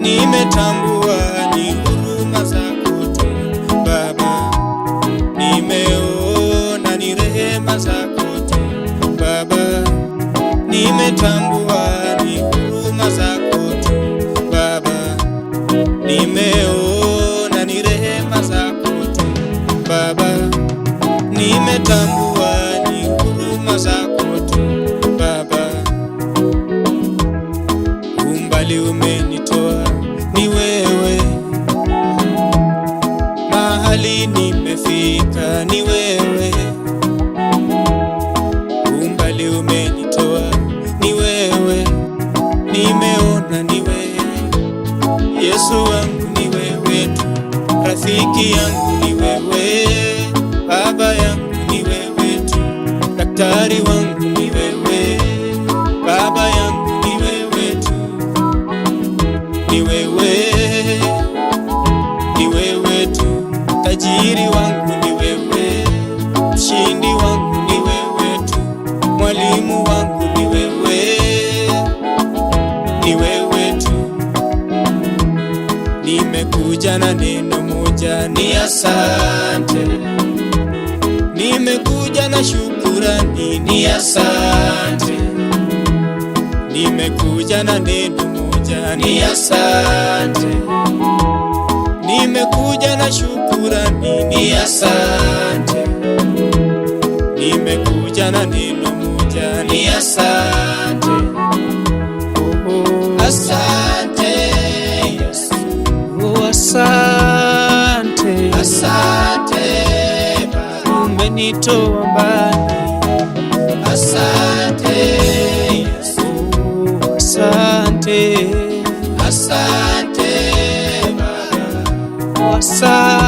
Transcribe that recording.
nimetambua ni huruma zako tu Baba, nimeona ni rehema zako tu Baba, nimetambua ni huruma zako tu Baba, nimeona ni rehema zako tu Baba, nimetambua ni huruma zako tu Baba. Umbali umenitoa ni wewe, mahali nimefika ni wewe. Umbali umenitoa ni wewe, nimeona ni wewe. Yesu wangu ni wewe tu, rafiki yangu ni wewe, baba yangu ni wewe tu, daktari wangu ni wewe, baba yangu ni wewe tu, ni wewe, ni wewe tu, tajiri wangu ni wewe, mshindi wangu ni wewe tu, mwalimu wangu ni wewe, ni wewe tu. Nimekuja na neno moja, ni asante. Nimekuja na shukurani, ni asante. Nimekuja na neno moja, ni asante. Nimekuja na shukurani, ni asante. Nimekuja na neno moja, ni asante. Asante Yesu, oh asante, asante Baba, umenitoa mbali. Asante Yesu, oh asante, asante Baba, oh asante.